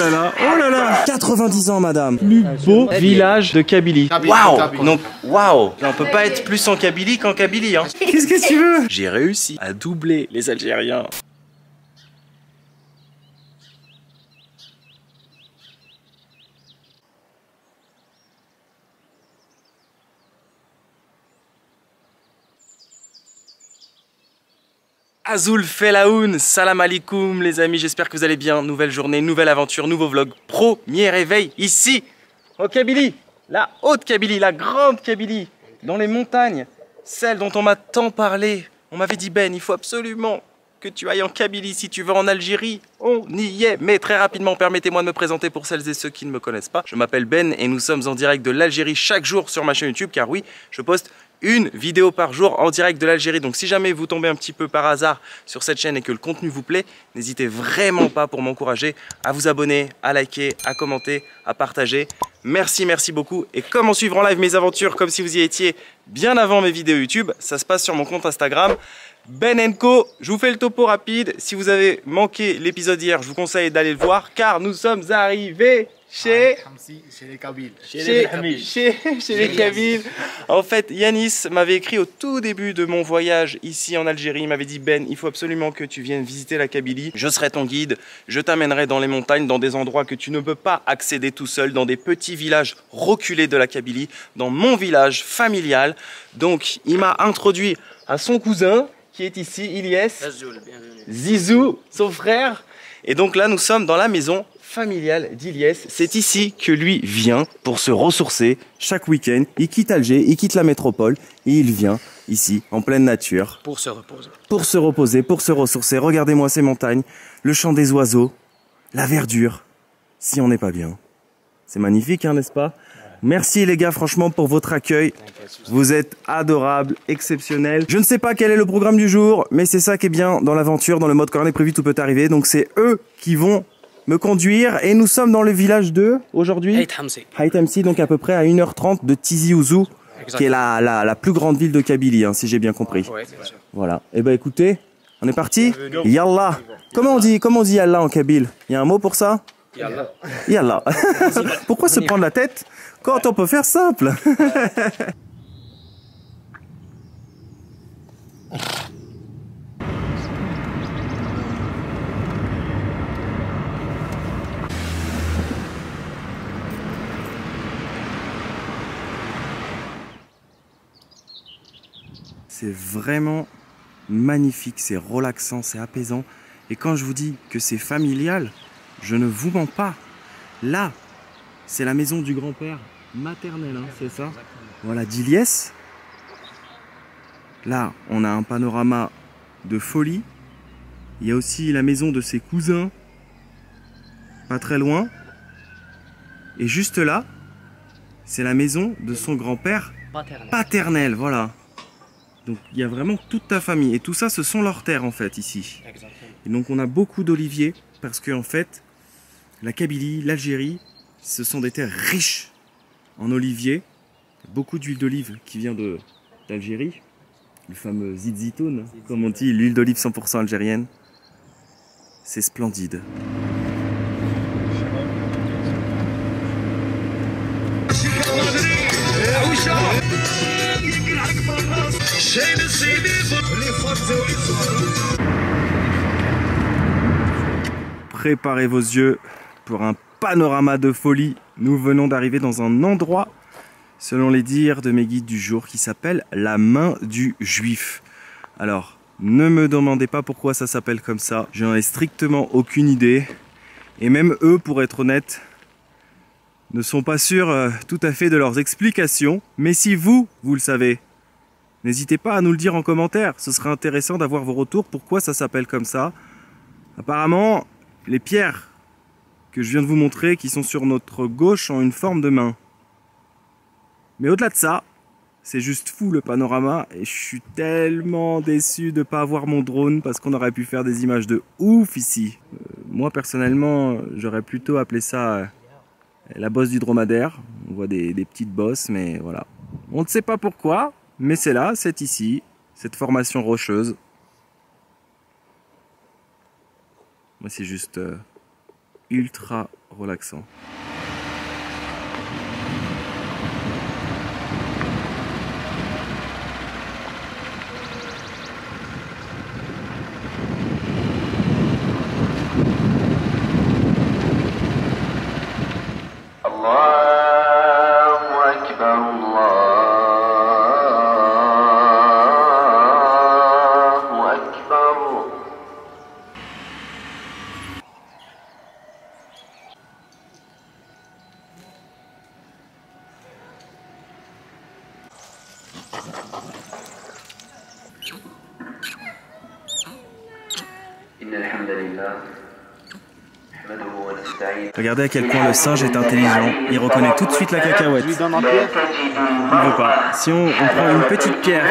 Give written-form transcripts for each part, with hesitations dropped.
oh là là, 90 ans madame. Plus beau village de Kabylie. Waouh. Donc waouh, on peut pas être plus en Kabylie qu'en Kabylie hein. Qu'est-ce que tu veux? J'ai réussi à doubler les Algériens. Azoul Felaoun, salam alaikum les amis, j'espère que vous allez bien. Nouvelle journée, nouvelle aventure, nouveau vlog, premier réveil ici, en Kabylie, la haute Kabylie, la grande Kabylie, dans les montagnes, celle dont on m'a tant parlé. On m'avait dit Ben, il faut absolument que tu ailles en Kabylie si tu veux en Algérie. On y est, mais très rapidement, permettez-moi de me présenter pour celles et ceux qui ne me connaissent pas. Je m'appelle Ben et nous sommes en direct de l'Algérie chaque jour sur ma chaîne YouTube, car oui, je poste une vidéo par jour en direct de l'Algérie. Donc si jamais vous tombez un petit peu par hasard sur cette chaîne et que le contenu vous plaît, n'hésitez vraiment pas pour m'encourager à vous abonner, à liker, à commenter, à partager. Merci, merci beaucoup. Et comment suivre en live mes aventures comme si vous y étiez bien avant mes vidéos YouTube, ça se passe sur mon compte Instagram Ben & Co. Je vous fais le topo rapide. Si vous avez manqué l'épisode hier, je vous conseille d'aller le voir car nous sommes arrivés chez les Kabyles. Chez les Kabyles. En fait, Yanis m'avait écrit au tout début de mon voyage ici en Algérie. Il m'avait dit Ben, il faut absolument que tu viennes visiter la Kabylie. Je serai ton guide. Je t'amènerai dans les montagnes, dans des endroits que tu ne peux pas accéder tout seul, dans des petits villages reculés de la Kabylie, dans mon village familial. Donc, il m'a introduit à son cousin qui est ici, Ilyes. Zizou, son frère. Et donc là, nous sommes dans la maison familiale d'Ilyes. C'est ici que lui vient pour se ressourcer chaque week-end. Il quitte Alger, il quitte la métropole et il vient ici, en pleine nature. Pour se reposer. Pour se reposer, pour se ressourcer. Regardez-moi ces montagnes, le chant des oiseaux, la verdure. Si on n'est pas bien. C'est magnifique, hein, n'est-ce pas? Merci les gars, franchement, pour votre accueil. Vous êtes adorables, exceptionnels. Je ne sais pas quel est le programme du jour, mais c'est ça qui est bien dans l'aventure, dans le mode cornet prévu, tout peut arriver. Donc c'est eux qui vont me conduire et nous sommes dans le village de, aujourd'hui, Haït Hamsi, donc à peu près à 1h30 de Tizi Ouzou, qui est la plus grande ville de Kabylie, hein, si j'ai bien compris. Ouais, bien sûr. Voilà. Et ben écoutez, on est parti. Yallah. Comment on dit Yallah en kabyle? Il y a un mot pour ça? Yallah. Yallah. Pourquoi se prendre la tête quand on peut faire simple? C'est vraiment magnifique, c'est relaxant, c'est apaisant. Et quand je vous dis que c'est familial, je ne vous mens pas. Là, c'est la maison du grand-père maternel, hein, c'est ça? Voilà, d'Ilyes. Là, on a un panorama de folie. Il y a aussi la maison de ses cousins, pas très loin. Et juste là, c'est la maison de son grand-père paternel, voilà. Donc il y a vraiment toute ta famille. Et tout ça, ce sont leurs terres en fait, ici. Exactement. Et donc on a beaucoup d'oliviers, parce que en fait, la Kabylie, l'Algérie, ce sont des terres riches en oliviers. Beaucoup d'huile d'olive qui vient d'Algérie. Le fameux zitoun, comme on dit, l'huile d'olive 100% algérienne. C'est splendide. Préparez vos yeux pour un panorama de folie. Nous venons d'arriver dans un endroit, selon les dires de mes guides du jour, qui s'appelle la main du juif. Alors, ne me demandez pas pourquoi ça s'appelle comme ça. J'en ai strictement aucune idée. Et même eux, pour être honnête, ne sont pas sûrs tout à fait de leurs explications. Mais si vous le savez, n'hésitez pas à nous le dire en commentaire. Ce serait intéressant d'avoir vos retours. Pourquoi ça s'appelle comme ça? Apparemment, les pierres que je viens de vous montrer, qui sont sur notre gauche, ont une forme de main. Mais au-delà de ça, c'est juste fou le panorama. Et je suis tellement déçu de ne pas avoir mon drone, parce qu'on aurait pu faire des images de ouf ici. Moi personnellement, j'aurais plutôt appelé ça la bosse du dromadaire. On voit des petites bosses, mais voilà. On ne sait pas pourquoi, mais c'est là, c'est ici, cette formation rocheuse. Moi, c'est juste ultra relaxant. Regardez à quel point le singe est intelligent. Il reconnaît tout de suite la cacahuète. Il veut pas. Si on prend une petite pierre,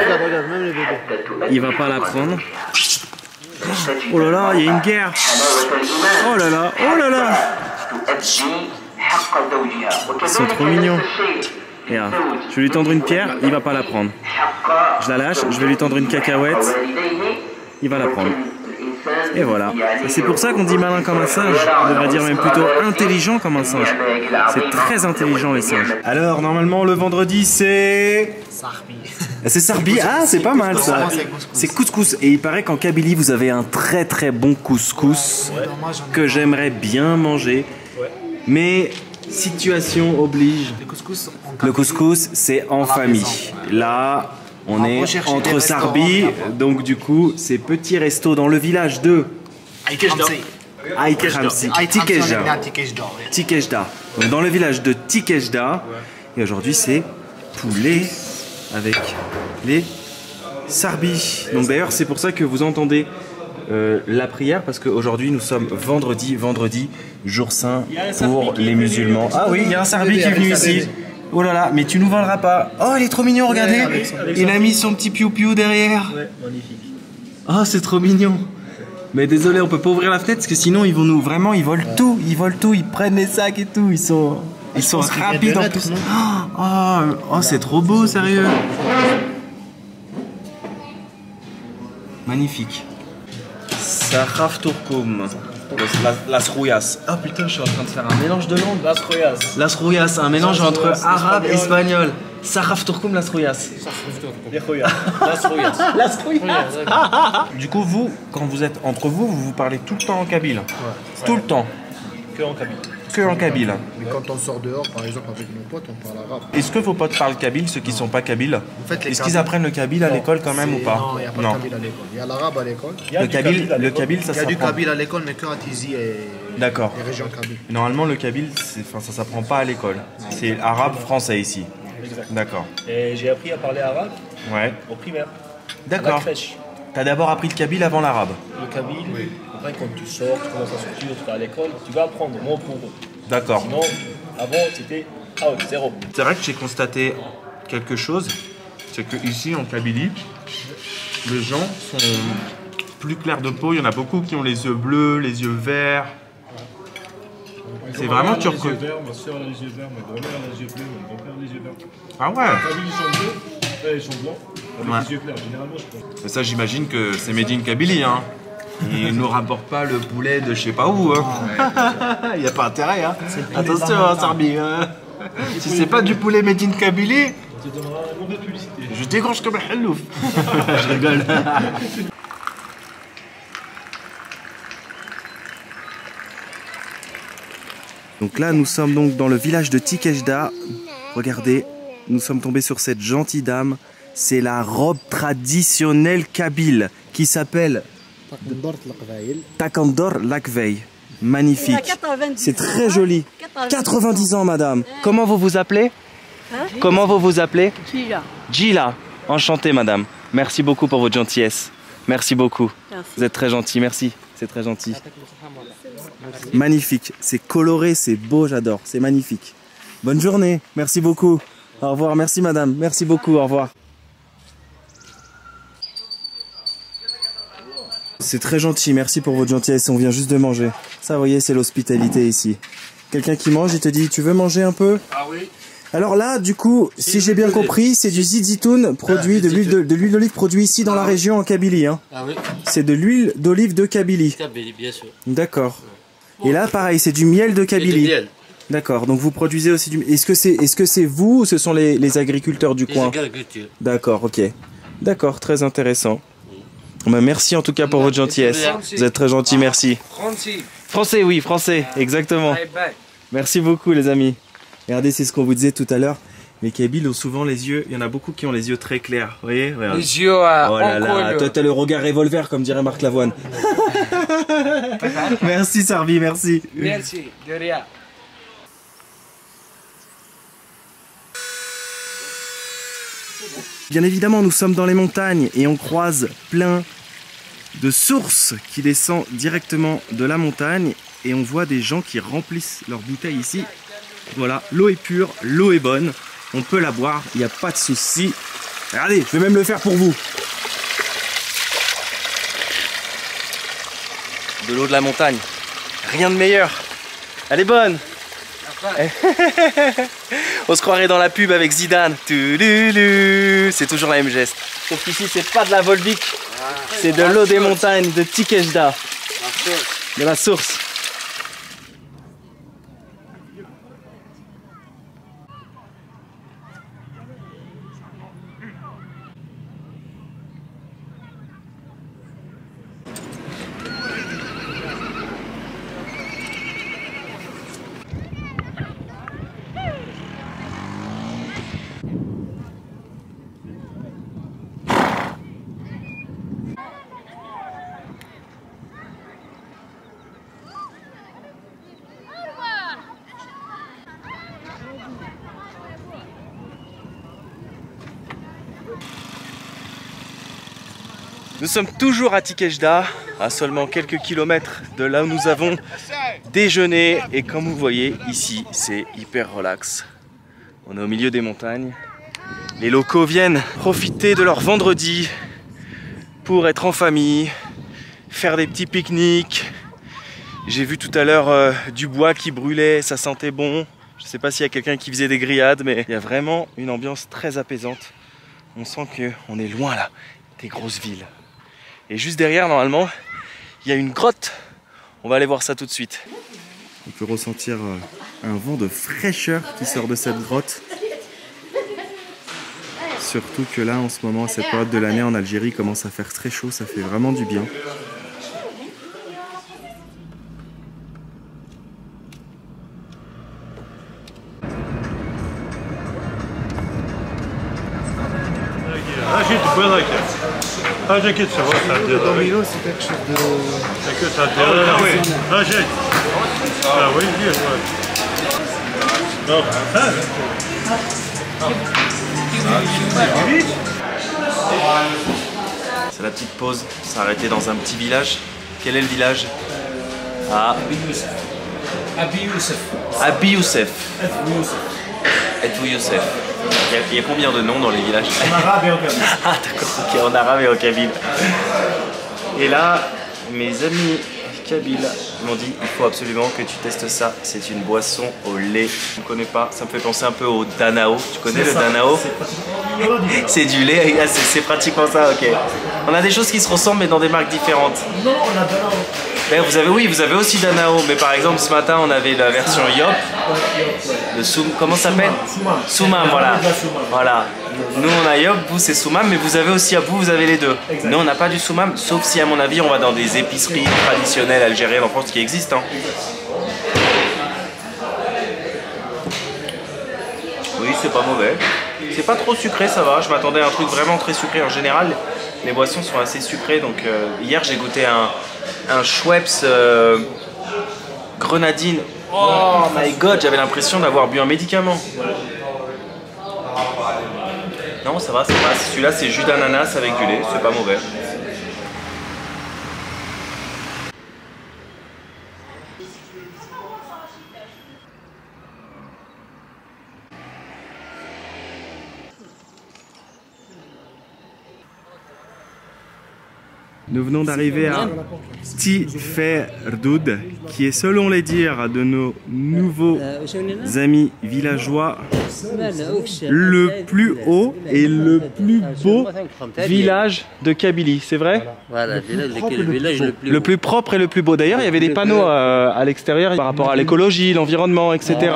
il va pas la prendre. Oh là là, il y a une guerre. Oh là là, oh là là. Ils sont trop mignons. Regarde, je vais lui tendre une pierre, il va pas la prendre. Je la lâche, je vais lui tendre une cacahuète, il va la prendre. Et voilà. C'est pour ça qu'on dit malin comme un singe. On devrait dire même plutôt intelligent comme un singe. C'est très intelligent les singes. Alors normalement le vendredi c'est... C'est sarbi. Ah, c'est pas mal ça. C'est couscous. Et il paraît qu'en Kabylie vous avez un très très bon couscous que j'aimerais bien manger. Mais situation oblige. Le couscous c'est en famille. Là on est entre Sarbi, donc du coup c'est petit resto dans le village de Tikejda. Donc dans le village de Tikejda. Et aujourd'hui c'est poulet avec les Sarbi. Donc d'ailleurs c'est pour ça que vous entendez la prière, parce qu'aujourd'hui nous sommes vendredi, jour saint pour les musulmans. Ah oui, il y a un Sarbi qui est venu ici. Oh là là, mais tu nous voleras pas. Oh, il est trop mignon, regardez. Il a mis son petit piou-piou derrière. Ouais, magnifique. Oh, c'est trop mignon. Mais désolé, on peut pas ouvrir la fenêtre parce que sinon ils vont nous... Vraiment, ils volent tout. Ils volent tout, ils prennent les sacs et tout. Ils sont rapides en plus. Oh, c'est trop beau, sérieux. Magnifique. Saraf Turkoum. Las Rouillas. Ah putain, je suis en train de faire un mélange de langues. Las Rouillas. Las Rouillas, un mélange entre arabe et espagnol. Saraf Turkoum, Las Rouillas. Las Rouillas. Las Rouillas. Du coup, vous, quand vous êtes entre vous, vous parlez tout le temps en kabyle. Ouais. Tout le temps. Que en kabyle. Que en kabyle. Mais quand on sort dehors, par exemple avec nos potes, on parle arabe. Est-ce que vos potes parlent kabyle, ceux qui ne sont pas kabyles? En fait, est-ce qu'ils apprennent le kabyle à l'école quand même ou pas? Non, il n'y a pas de kabyle à l'école. Il y a l'arabe à l'école. Le kabyle, ça s'apprend. Il y a du kabyle à l'école, mais que à Tizi et les régions kabyles. Normalement, le kabyle, ça ne s'apprend pas à l'école. C'est arabe français ici. Exact. D'accord. Et j'ai appris à parler arabe au primaire. D'accord. Tu as d'abord appris le kabyle avant l'arabe. Le kabyle, oui. Après quand tu sors, tu commences à sortir, tu vas à l'école, tu vas apprendre mot pour mot. D'accord. Sinon, avant c'était out, zéro. C'est vrai que j'ai constaté quelque chose, c'est que ici en Kabylie, les gens sont plus clairs de peau. Il y en a beaucoup qui ont les yeux bleus, les yeux verts. C'est vraiment turc. Les yeux verts, ma soeur a les yeux verts, ma grand-mère a les yeux bleus, mon grand-père a les yeux verts. Ah ouais. Les Kabyles sont bleus, ils sont blancs, avec les yeux clairs, généralement je pense. Mais ça j'imagine que c'est made in Kabylie, hein. Ils ne nous rapportent pas le poulet de je sais pas où. Hein. Il n'y a pas intérêt. Hein. Attention, hein, Sarbi. Si c'est pas du poulet made in Kabylie, Ça te donnera une mauvaise publicité. je décroche comme un hallouf. Je rigole. Donc là, nous sommes donc dans le village de Tikejda. Regardez, nous sommes tombés sur cette gentille dame. C'est la robe traditionnelle kabyle qui s'appelle Takandor Lakvey. Magnifique. C'est très joli. 90 ans, madame. Comment vous vous appelez? Comment vous vous appelez? Gila. Gila. Enchanté, madame. Merci beaucoup pour votre gentillesse. Merci beaucoup. Merci. Vous êtes très gentil. Merci. C'est très gentil. Magnifique. C'est coloré, c'est beau, j'adore. C'est magnifique. Bonne journée. Merci beaucoup. Au revoir. Merci, madame. Merci beaucoup. Au revoir. C'est très gentil, merci pour votre gentillesse, on vient juste de manger. Ça, vous voyez, c'est l'hospitalité ici. Quelqu'un qui mange, il te dit, tu veux manger un peu? Ah oui. Alors là, du coup, si j'ai bien compris, c'est du zizitoun produit, de l'huile d'olive produit ici dans la région en Kabylie. Hein. Ah oui. C'est de l'huile d'olive de Kabylie. Kabylie, bien sûr. D'accord. Et là, pareil, c'est du miel de Kabylie. du miel. D'accord, donc vous produisez aussi du... Est-ce que c'est vous ou ce sont les agriculteurs du coin? Agriculture. D'accord, ok. D'accord, très intéressant. Bah, merci en tout cas pour votre gentillesse. Vous êtes très gentil, merci. Français. Français, oui, français, exactement. Merci beaucoup les amis. Regardez, c'est ce qu'on vous disait tout à l'heure. Les Kabyles ont souvent les yeux, il y en a beaucoup qui ont les yeux très clairs, vous voyez? Regarde. Les yeux Oh là là, toi t'as le regard revolver comme dirait Marc Lavoine. Merci Sarvi, merci. Merci, de rien. Bien évidemment, nous sommes dans les montagnes et on croise plein de sources qui descendent directement de la montagne et on voit des gens qui remplissent leurs bouteilles ici. Voilà, l'eau est pure, l'eau est bonne, on peut la boire, il n'y a pas de souci. Regardez, je vais même le faire pour vous. De l'eau de la montagne, rien de meilleur. Elle est bonne. On se croirait dans la pub avec Zidane. C'est toujours la même geste. Sauf qu'ici c'est pas de la Volvic, c'est de l'eau des montagnes de Tikejda. De la source. Nous sommes toujours à Tikejda, à seulement quelques kilomètres de là où nous avons déjeuné. Et comme vous voyez, ici, c'est hyper relax. On est au milieu des montagnes. Les locaux viennent profiter de leur vendredi pour être en famille, faire des petits pique-niques. J'ai vu tout à l'heure du bois qui brûlait, ça sentait bon. Je ne sais pas s'il y a quelqu'un qui faisait des grillades, mais il y a vraiment une ambiance très apaisante. On sent qu'on est loin là, des grosses villes. Et juste derrière, normalement, il y a une grotte. On va aller voir ça tout de suite. On peut ressentir un vent de fraîcheur qui sort de cette grotte. Surtout que là, en ce moment, à cette période de l'année en Algérie, il commence à faire très chaud. Ça fait vraiment du bien. Domino, c'est quelque chose de... C'est la petite pause, on s'est arrêté dans un petit village. Quel est le village? Ah, Abi Youssef. Abi Youssef. Etou Youssef. Il y a combien de noms dans les villages? En arabe et en kabyle. Ah d'accord, ok, en arabe et en kabyle. Et là, mes amis kabyles m'ont dit il faut absolument que tu testes ça. C'est une boisson au lait. Je ne connais pas, ça me fait penser un peu au danao. Tu connais le danao? C'est du lait, c'est pratiquement ça, ok. On a des choses qui se ressemblent mais dans des marques différentes. Non, on a danao. Ben, vous avez aussi danao, mais par exemple ce matin on avait la version Yop. Le comment ça s'appelle? Soumam, voilà. Voilà. Nous on a Yop, vous c'est Soumam, mais vous avez aussi à vous avez les deux. Exact. Nous on n'a pas du Soumam, sauf si à mon avis on va dans des épiceries traditionnelles algériennes en France qui existent. Hein. Oui, c'est pas mauvais. C'est pas trop sucré, ça va. Je m'attendais à un truc vraiment très sucré. En général, les boissons sont assez sucrées. Donc hier j'ai goûté un Schweppes grenadine. Oh my god, j'avais l'impression d'avoir bu un médicament. Non, ça va, ça passe. Celui-là, c'est jus d'ananas avec du lait, c'est pas mauvais. Nous venons d'arriver à Tiferdoud, qui est selon les dires de nos nouveaux amis villageois, le plus haut et le plus beau village de Kabylie, c'est vrai? Voilà, le village le plus propre et le plus beau. D'ailleurs, il y avait des panneaux à l'extérieur par rapport à l'écologie, l'environnement, etc.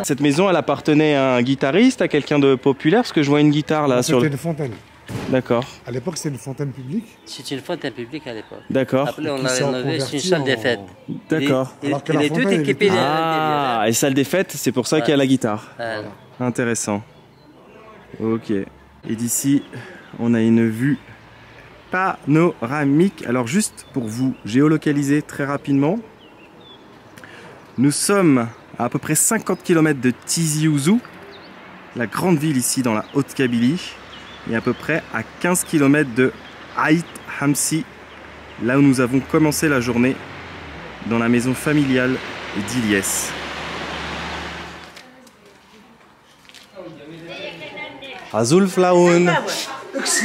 Cette maison, elle appartenait à un guitariste, à quelqu'un de populaire, parce que je vois une guitare là sur le... C'était une fontaine. D'accord. À l'époque, c'était une fontaine publique. C'est une fontaine publique à l'époque. D'accord. Après, on l'a rénové, c'est une salle des fêtes. D'accord. Il est tout équipé. Ah, et salle des fêtes, c'est pour ça qu'il y a la guitare. Voilà. Intéressant. Ok. Et d'ici, on a une vue panoramique. Alors juste pour vous géolocaliser très rapidement, nous sommes à peu près 50 km de Tizi Ouzou, la grande ville ici dans la Haute-Kabylie, et à peu près à 15 km de Aït Hamsi, là où nous avons commencé la journée, dans la maison familiale d'Ilyes. Azul Flaoun.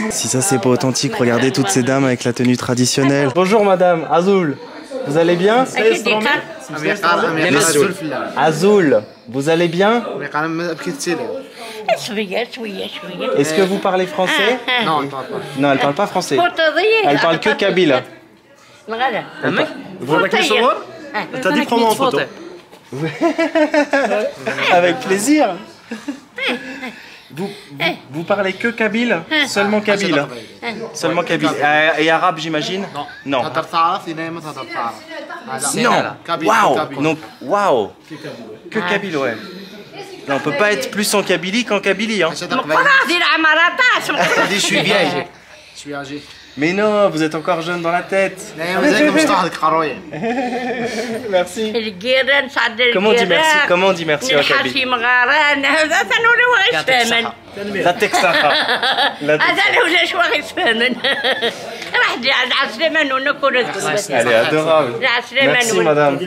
Si ça c'est pas authentique, regardez toutes ces dames avec la tenue traditionnelle. Bonjour madame, Azul, vous allez bien? Azul, vous allez bien? Est-ce que vous parlez français? Non, elle parle pas. Non, elle parle pas français. Elle parle que kabyle. T'as dit prends-moi en photo. Avec plaisir. Vous parlez que kabyle? Seulement kabyle? Seulement kabyle. Et arabe, j'imagine? Non. Non. Waouh. Donc, waouh. Que kabyle, ouais. Là, on peut pas être plus en Kabylie qu'en Kabylie. Hein. Je suis vieille. Je suis âgé. Mais non, vous êtes encore jeune dans la tête. Merci. Comment on dit merci? Comment on dit merci en Kabylie? La Texaha. Elle est adorable. Merci madame.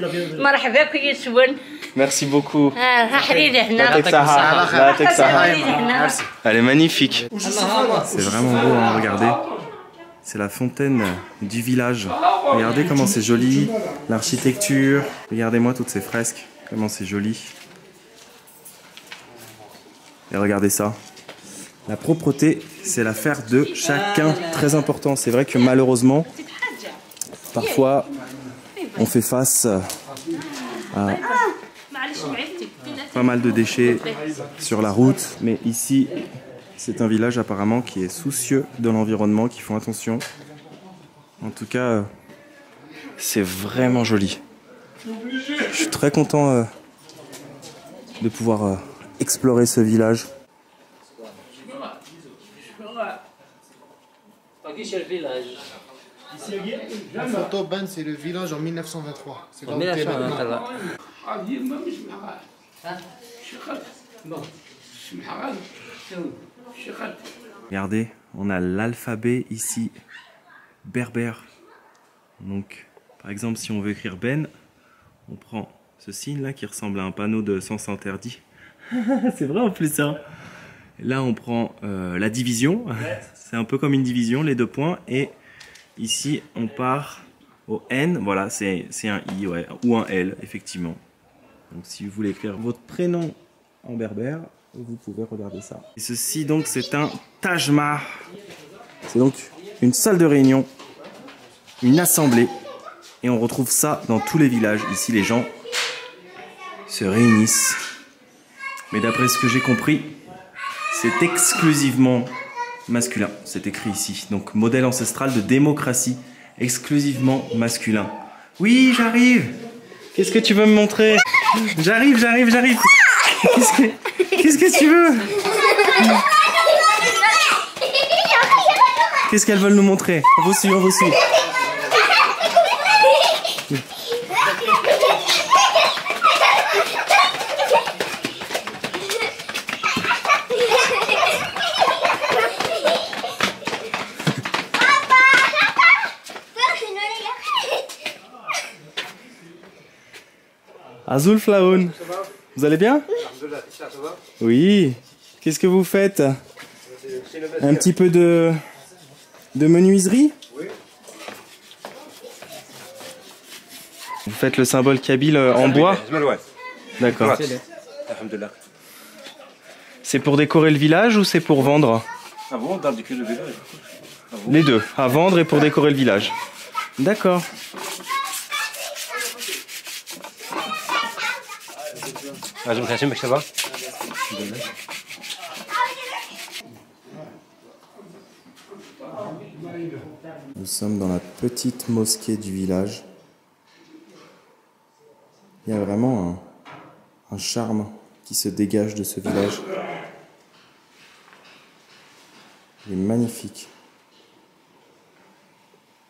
Merci beaucoup. La Texaha. Elle est magnifique. C'est vraiment beau, hein, regardez. C'est la fontaine du village. Regardez comment c'est joli. L'architecture. Regardez-moi toutes ces fresques. Comment c'est joli. Et regardez ça. La propreté, c'est l'affaire de chacun. Très important. C'est vrai que malheureusement, parfois, on fait face à pas mal de déchets sur la route. Mais ici, c'est un village apparemment qui est soucieux de l'environnement, qui font attention. En tout cas, c'est vraiment joli. Je suis très content de pouvoir explorer ce village. La photo Ben, c'est le village en 1923. C'est En 1923. Regardez, on a l'alphabet ici, berbère. Donc, par exemple, si on veut écrire Ben, on prend ce signe-là qui ressemble à un panneau de sens interdit. C'est vrai en plus, hein. Là, on prend la division. C'est un peu comme une division, les deux points. Et ici, on part au N. Voilà, c'est un I, ouais, ou un L, effectivement. Donc, si vous voulez écrire votre prénom en berbère, vous pouvez regarder ça. Et ceci, donc, c'est un tajma. C'est donc une salle de réunion, une assemblée. Et on retrouve ça dans tous les villages. Ici, les gens se réunissent. Mais d'après ce que j'ai compris, c'est exclusivement masculin. C'est écrit ici. Donc, modèle ancestral de démocratie exclusivement masculin. Oui, j'arrive. Qu'est-ce que tu veux me montrer? J'arrive. Qu'est-ce que tu veux? Qu'est-ce qu'elles veulent nous montrer? On vous suit. Azul Flaoun, vous allez bien? Oui. Qu'est-ce que vous faites? Un petit peu de menuiserie? faites le symbole kabyle en bois? D'accord. C'est pour décorer le village ou c'est pour vendre? Les deux, à vendre et pour décorer le village. D'accord. Nous sommes dans la petite mosquée du village. Il y a vraiment un charme qui se dégage de ce village. Il est magnifique.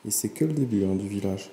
Et c'est que le début du village.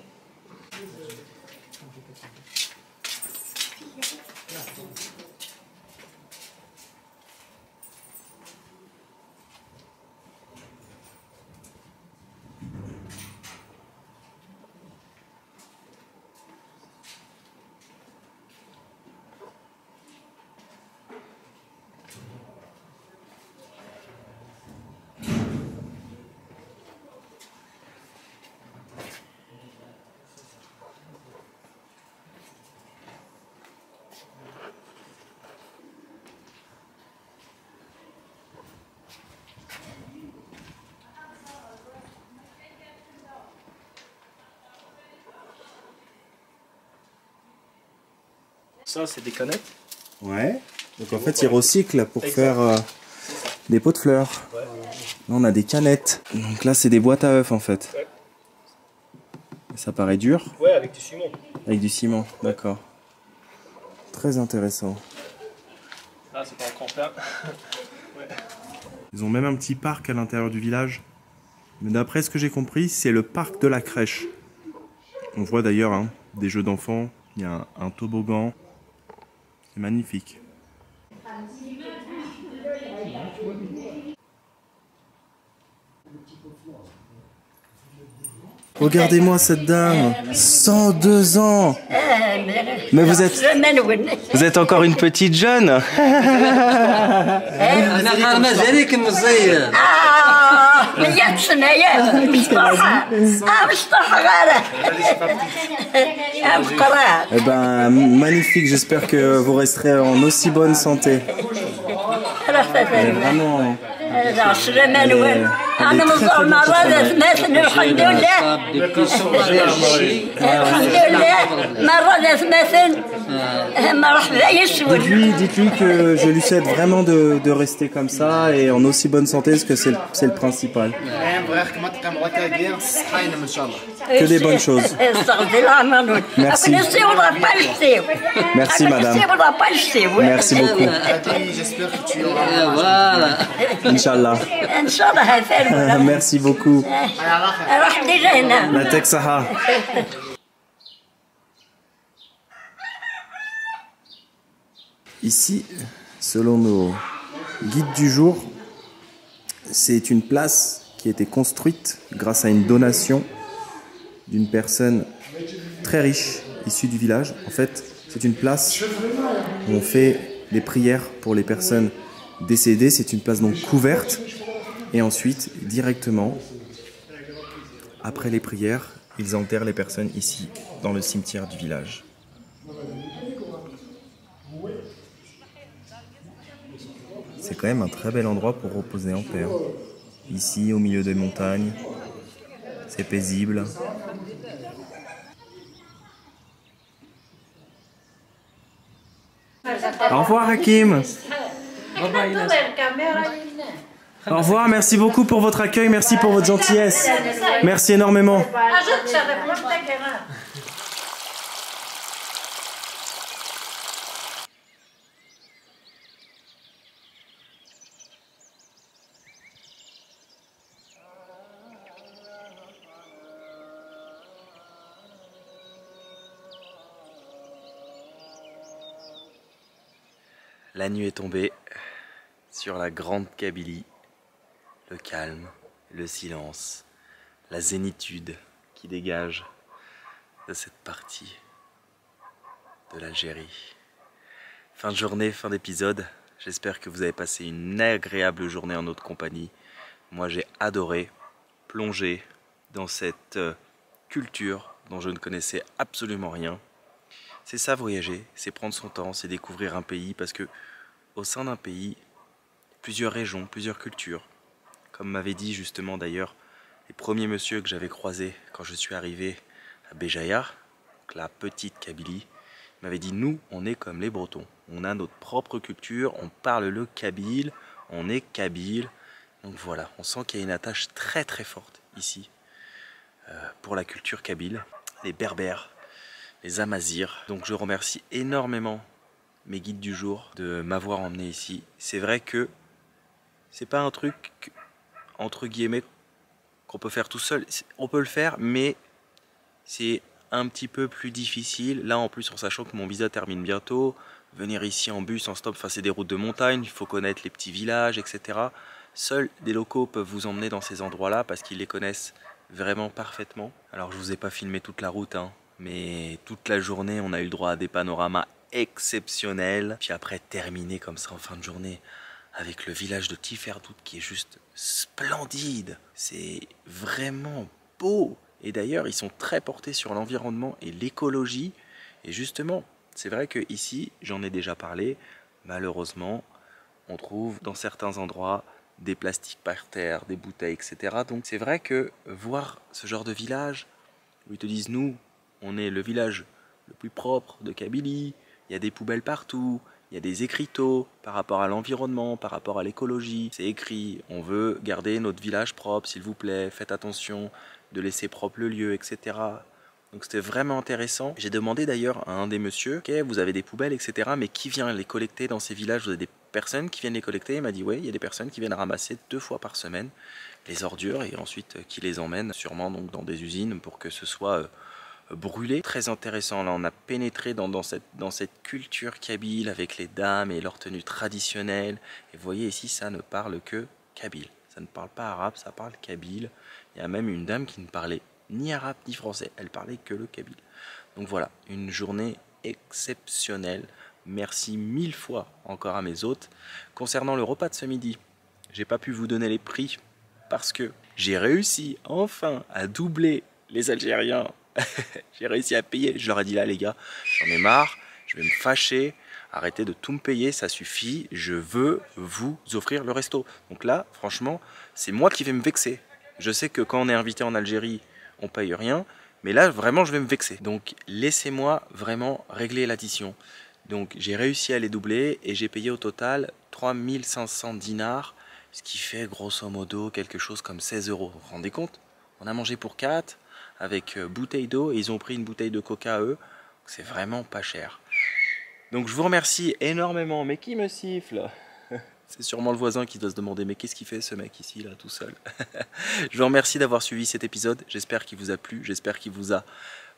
Ça, c'est des canettes. Ouais. Donc en fait, ils recyclent pour faire des pots de fleurs. Ouais. Là, on a des canettes. Donc là, c'est des boîtes à œufs en fait. Ouais. Ça paraît dur. Ouais, avec du ciment. Avec du ciment, d'accord. Très intéressant. Ah, c'est pas encore plein. Ouais. Ils ont même un petit parc à l'intérieur du village. Mais d'après ce que j'ai compris, c'est le parc de la crèche. On voit d'ailleurs hein, des jeux d'enfants. Il y a un toboggan. C'est magnifique. Regardez-moi cette dame, 102 ans. Mais vous êtes encore une petite jeune. Eh ben, magnifique, j'espère que vous resterez en aussi bonne santé. Vraiment. أنا مصور مرة مثل الحمد لله الحمد لله مرة مثل مرحبا يسول. Dites-lui que je lui souhaite vraiment de rester comme ça et en aussi bonne santé parce que c'est le principal. Que des bonnes choses. Merci. Merci madame. Merci beaucoup. Inch'Allah. Merci beaucoup. La Texaha. Ici, selon nos guides du jour, c'est une place qui a été construite grâce à une donation d'une personne très riche issue du village. En fait, c'est une place où on fait les prières pour les personnes décédées. C'est une place donc couverte. Et ensuite, directement, après les prières, ils enterrent les personnes ici, dans le cimetière du village. C'est quand même un très bel endroit pour reposer en paix. Ici, au milieu des montagnes, c'est paisible. Au revoir Hakim. Au revoir, merci beaucoup pour votre accueil, merci pour votre gentillesse. Merci énormément. La nuit est tombée sur la grande Kabylie. Le calme, le silence, la zénitude qui dégage de cette partie de l'Algérie. Fin de journée, fin d'épisode. J'espère que vous avez passé une agréable journée en notre compagnie. Moi, j'ai adoré plonger dans cette culture dont je ne connaissais absolument rien. C'est ça voyager, c'est prendre son temps, c'est découvrir un pays, parce que au sein d'un pays, plusieurs régions, plusieurs cultures. Comme m'avait dit justement d'ailleurs les premiers messieurs que j'avais croisés quand je suis arrivé à Béjaïa, la petite Kabylie, m'avait dit nous on est comme les Bretons, on a notre propre culture, on parle le kabyle, on est kabyle. Donc voilà, on sent qu'il y a une attache très très forte ici pour la culture kabyle, les berbères, les amazirs. Donc je remercie énormément mes guides du jour de m'avoir emmené ici. C'est vrai que c'est pas un truc entre guillemets qu'on peut faire tout seul. On peut le faire, mais c'est un petit peu plus difficile. Là en plus en sachant que mon visa termine bientôt, venir ici en bus, en stop, enfin c'est des routes de montagne, il faut connaître les petits villages, etc. Seuls des locaux peuvent vous emmener dans ces endroits-là parce qu'ils les connaissent vraiment parfaitement. Alors je vous ai pas filmé toute la route, hein, mais toute la journée on a eu le droit à des panoramas exceptionnels. Puis après terminer comme ça en fin de journée avec le village de Tiferdout qui est juste splendide. C'est vraiment beau. Et d'ailleurs, ils sont très portés sur l'environnement et l'écologie. Et justement, c'est vrai que ici, j'en ai déjà parlé, malheureusement, on trouve dans certains endroits des plastiques par terre, des bouteilles, etc. Donc c'est vrai que voir ce genre de village, où ils te disent, nous, on est le village le plus propre de Kabylie, il y a des poubelles partout, il y a des écriteaux par rapport à l'environnement, par rapport à l'écologie. C'est écrit, on veut garder notre village propre, s'il vous plaît, faites attention de laisser propre le lieu, etc. Donc c'était vraiment intéressant. J'ai demandé d'ailleurs à un des messieurs, ok, vous avez des poubelles, etc. Mais qui vient les collecter dans ces villages? Vous avez des personnes qui viennent les collecter? Il m'a dit, oui, il y a des personnes qui viennent ramasser 2 fois par semaine les ordures et ensuite qui les emmènent sûrement donc dans des usines pour que ce soit brûlé. Très intéressant, là on a pénétré dans cette culture kabyle avec les dames et leur tenue traditionnelle. Et vous voyez ici, ça ne parle que kabyle. Ça ne parle pas arabe, ça parle kabyle. Il y a même une dame qui ne parlait ni arabe ni français, elle parlait que le kabyle. Donc voilà, une journée exceptionnelle. Merci 1000 fois encore à mes hôtes. Concernant le repas de ce midi, j'ai pas pu vous donner les prix parce que j'ai réussi enfin à doubler les Algériens. J'ai réussi à payer. Je leur ai dit là les gars, j'en ai marre, je vais me fâcher, arrêtez de tout me payer, ça suffit, je veux vous offrir le resto. Donc là, franchement, c'est moi qui vais me vexer. Je sais que quand on est invité en Algérie, on paye rien, mais là vraiment je vais me vexer. Donc laissez-moi vraiment régler l'addition. Donc j'ai réussi à les doubler et j'ai payé au total 3500 dinars, ce qui fait grosso modo quelque chose comme 16 €. Vous vous rendez compte? On a mangé pour 4 avec bouteille d'eau et ils ont pris une bouteille de coca eux. C'est vraiment pas cher. Donc je vous remercie énormément. Mais qui me siffle? C'est sûrement le voisin qui doit se demander mais qu'est-ce qu'il fait ce mec ici là tout seul? Je vous remercie d'avoir suivi cet épisode. J'espère qu'il vous a plu. J'espère qu'il vous a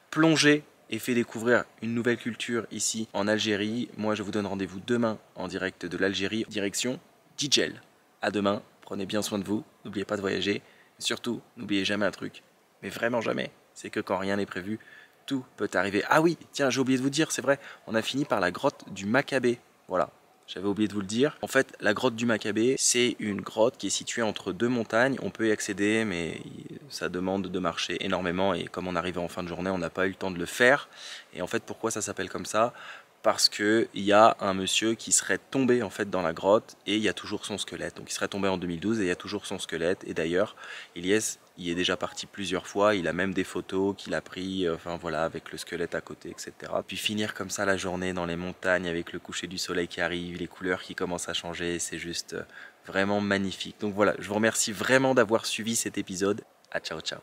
plongé et fait découvrir une nouvelle culture ici en Algérie. Moi je vous donne rendez-vous demain en direct de l'Algérie, direction Djidjel. À demain, prenez bien soin de vous, n'oubliez pas de voyager. Et surtout, n'oubliez jamais un truc, mais vraiment jamais, c'est que quand rien n'est prévu, tout peut arriver. Ah oui, tiens, j'ai oublié de vous dire, c'est vrai, on a fini par la grotte du Maccabée. Voilà, j'avais oublié de vous le dire. En fait, la grotte du Maccabée, c'est une grotte qui est située entre 2 montagnes. On peut y accéder, mais ça demande de marcher énormément. Et comme on arrivait en fin de journée, on n'a pas eu le temps de le faire. Et en fait, pourquoi ça s'appelle comme ça? Parce qu'il y a un monsieur qui serait tombé en fait dans la grotte et il y a toujours son squelette. Donc il serait tombé en 2012 et il y a toujours son squelette. Et d'ailleurs, il y est déjà parti plusieurs fois. Il a même des photos qu'il a pris, enfin voilà, avec le squelette à côté, etc. Puis finir comme ça la journée dans les montagnes avec le coucher du soleil qui arrive, les couleurs qui commencent à changer, c'est juste vraiment magnifique. Donc voilà, je vous remercie vraiment d'avoir suivi cet épisode. À ciao ciao.